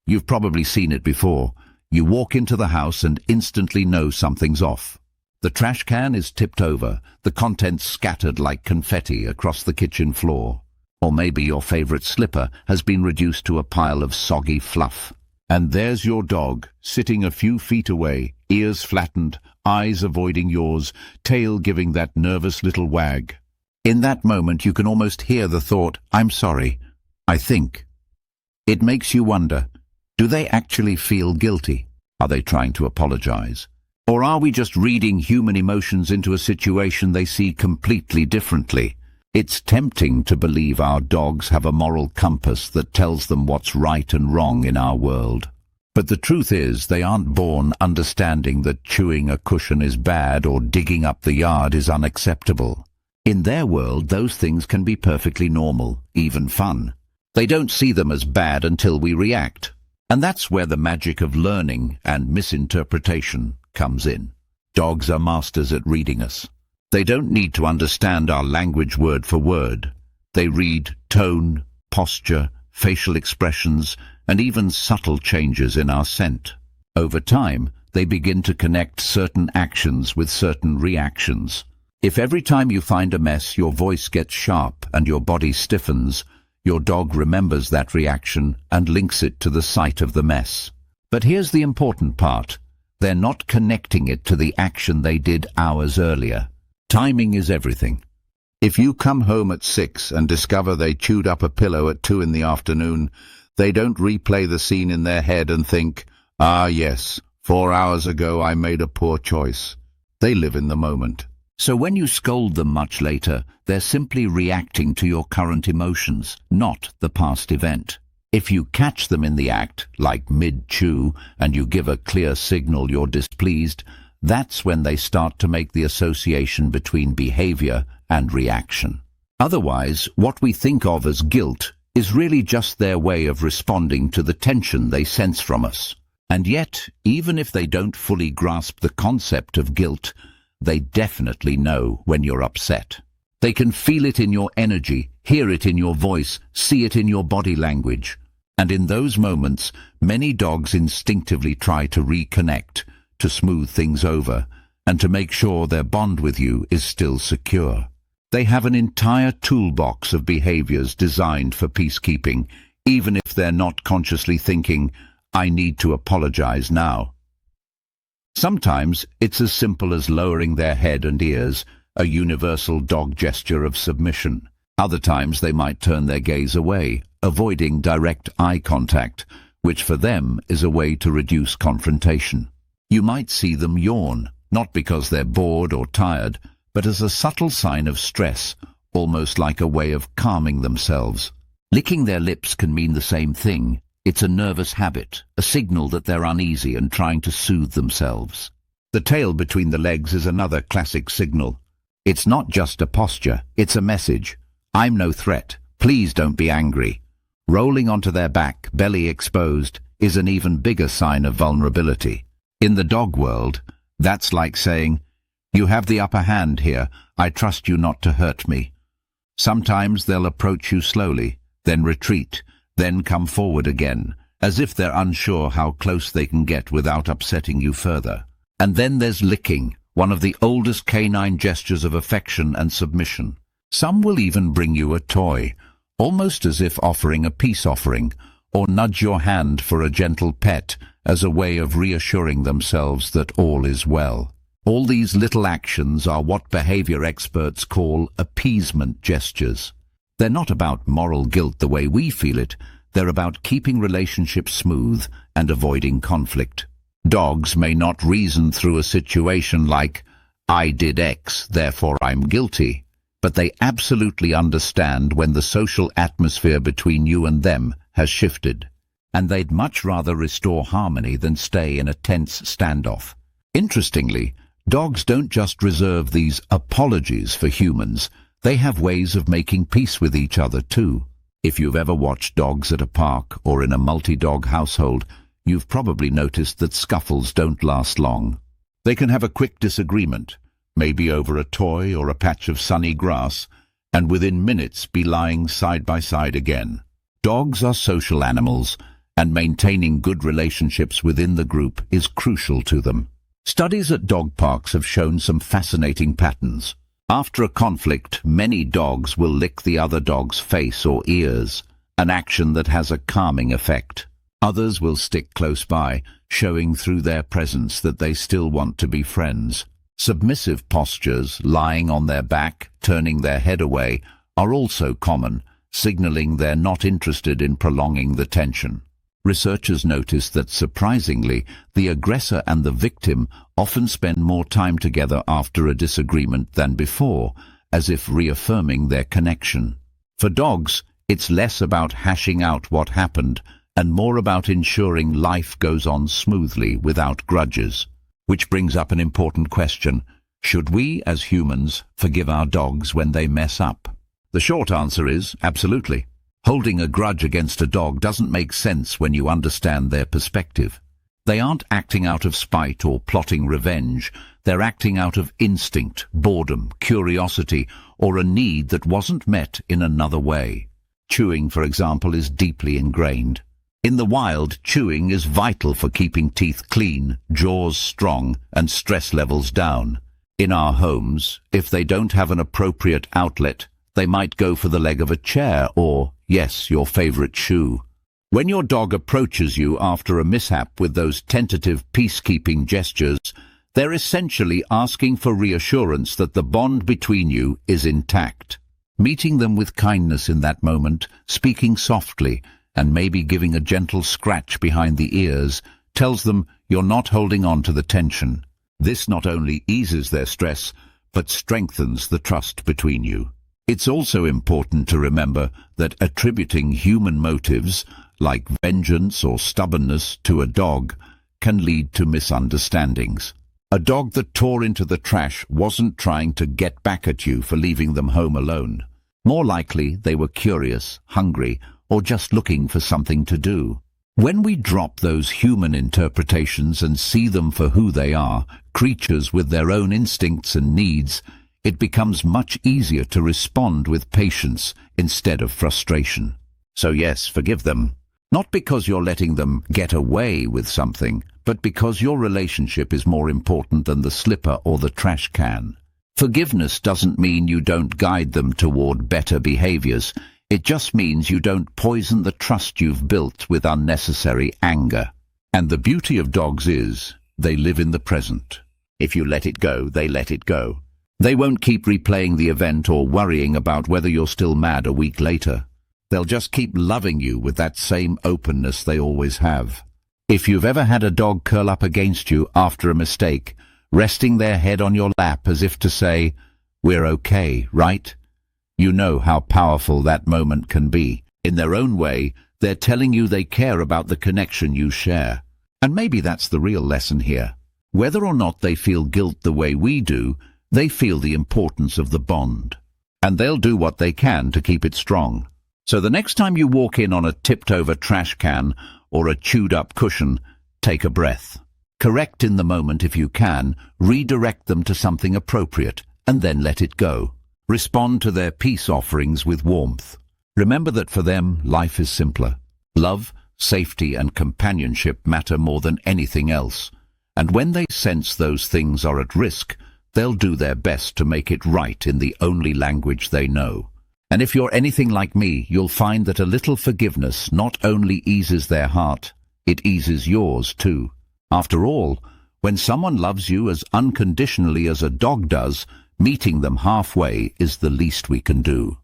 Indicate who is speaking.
Speaker 1: You've probably seen it before. You walk into the house and instantly know something's off. The trash can is tipped over, the contents scattered like confetti across the kitchen floor. Or maybe your favorite slipper has been reduced to a pile of soggy fluff. And there's your dog, sitting a few feet away, ears flattened, eyes avoiding yours, tail giving that nervous little wag. In that moment you can almost hear the thought, "I'm sorry, I think." It makes you wonder, do they actually feel guilty? Are they trying to apologize? Or are we just reading human emotions into a situation they see completely differently? It's tempting to believe our dogs have a moral compass that tells them what's right and wrong in our world. But the truth is, they aren't born understanding that chewing a cushion is bad or digging up the yard is unacceptable. In their world, those things can be perfectly normal, even fun. They don't see them as bad until we react. And that's where the magic of learning and misinterpretation comes in. Dogs are masters at reading us. They don't need to understand our language word for word. They read tone, posture, facial expressions, and even subtle changes in our scent. Over time, they begin to connect certain actions with certain reactions. If every time you find a mess your voice gets sharp and your body stiffens, your dog remembers that reaction and links it to the sight of the mess. But here's the important part. They're not connecting it to the action they did hours earlier. Timing is everything. If you come home at 6 and discover they chewed up a pillow at 2 in the afternoon, they don't replay the scene in their head and think, "Ah yes, 4 hours ago I made a poor choice." They live in the moment. So when you scold them much later, they're simply reacting to your current emotions, not the past event. If you catch them in the act, like mid-chew, and you give a clear signal you're displeased, that's when they start to make the association between behavior and reaction. Otherwise, what we think of as guilt is really just their way of responding to the tension they sense from us. And yet, even if they don't fully grasp the concept of guilt, they definitely know when you're upset. They can feel it in your energy, hear it in your voice, see it in your body language. And in those moments, many dogs instinctively try to reconnect, to smooth things over, and to make sure their bond with you is still secure. They have an entire toolbox of behaviors designed for peacekeeping, even if they're not consciously thinking, "I need to apologize now." Sometimes it's as simple as lowering their head and ears, a universal dog gesture of submission. Other times they might turn their gaze away, avoiding direct eye contact, which for them is a way to reduce confrontation. You might see them yawn, not because they're bored or tired, but as a subtle sign of stress, almost like a way of calming themselves. Licking their lips can mean the same thing. It's a nervous habit, a signal that they're uneasy and trying to soothe themselves. The tail between the legs is another classic signal. It's not just a posture, it's a message. "I'm no threat. Please don't be angry." Rolling onto their back, belly exposed, is an even bigger sign of vulnerability. In the dog world, that's like saying, "You have the upper hand here. I trust you not to hurt me." Sometimes they'll approach you slowly, then retreat, then come forward again, as if they're unsure how close they can get without upsetting you further. And then there's licking, one of the oldest canine gestures of affection and submission. Some will even bring you a toy, almost as if offering a peace offering, or nudge your hand for a gentle pet as a way of reassuring themselves that all is well. All these little actions are what behavior experts call appeasement gestures. They're not about moral guilt the way we feel it. They're about keeping relationships smooth and avoiding conflict. Dogs may not reason through a situation like, "I did X, therefore I'm guilty," but they absolutely understand when the social atmosphere between you and them has shifted, and they'd much rather restore harmony than stay in a tense standoff. Interestingly, dogs don't just reserve these apologies for humans. They have ways of making peace with each other too. If you've ever watched dogs at a park or in a multi-dog household, you've probably noticed that scuffles don't last long. They can have a quick disagreement, maybe over a toy or a patch of sunny grass, and within minutes be lying side by side again. Dogs are social animals, and maintaining good relationships within the group is crucial to them. Studies at dog parks have shown some fascinating patterns. After a conflict, many dogs will lick the other dog's face or ears, an action that has a calming effect. Others will stick close by, showing through their presence that they still want to be friends. Submissive postures, lying on their back, turning their head away, are also common, signaling they're not interested in prolonging the tension. Researchers noticed that, surprisingly, the aggressor and the victim often spend more time together after a disagreement than before, as if reaffirming their connection. For dogs, it's less about hashing out what happened and more about ensuring life goes on smoothly without grudges. Which brings up an important question: should we, as humans, forgive our dogs when they mess up? The short answer is absolutely. Holding a grudge against a dog doesn't make sense when you understand their perspective. They aren't acting out of spite or plotting revenge. They're acting out of instinct, boredom, curiosity, or a need that wasn't met in another way. Chewing, for example, is deeply ingrained. In the wild, chewing is vital for keeping teeth clean, jaws strong, and stress levels down. In our homes, if they don't have an appropriate outlet, they might go for the leg of a chair or, yes, your favorite shoe. When your dog approaches you after a mishap with those tentative peacekeeping gestures, they're essentially asking for reassurance that the bond between you is intact. Meeting them with kindness in that moment, speaking softly, and maybe giving a gentle scratch behind the ears, tells them you're not holding on to the tension. This not only eases their stress, but strengthens the trust between you. It's also important to remember that attributing human motives, like vengeance or stubbornness, to a dog can lead to misunderstandings. A dog that tore into the trash wasn't trying to get back at you for leaving them home alone. More likely, they were curious, hungry, or just looking for something to do. When we drop those human interpretations and see them for who they are, creatures with their own instincts and needs, it becomes much easier to respond with patience instead of frustration. So yes, forgive them. Not because you're letting them get away with something, but because your relationship is more important than the slipper or the trash can. Forgiveness doesn't mean you don't guide them toward better behaviors. It just means you don't poison the trust you've built with unnecessary anger. And the beauty of dogs is, they live in the present. If you let it go, they let it go. They won't keep replaying the event or worrying about whether you're still mad a week later. They'll just keep loving you with that same openness they always have. If you've ever had a dog curl up against you after a mistake, resting their head on your lap as if to say, "We're okay, right?" You know how powerful that moment can be. In their own way, they're telling you they care about the connection you share. And maybe that's the real lesson here. Whether or not they feel guilt the way we do, they feel the importance of the bond. And they'll do what they can to keep it strong. So the next time you walk in on a tipped-over trash can or a chewed-up cushion, take a breath. Correct in the moment if you can, redirect them to something appropriate, and then let it go. Respond to their peace offerings with warmth. Remember that for them, life is simpler. Love, safety, and companionship matter more than anything else. And when they sense those things are at risk, they'll do their best to make it right in the only language they know. And if you're anything like me, you'll find that a little forgiveness not only eases their heart, it eases yours too. After all, when someone loves you as unconditionally as a dog does, meeting them halfway is the least we can do.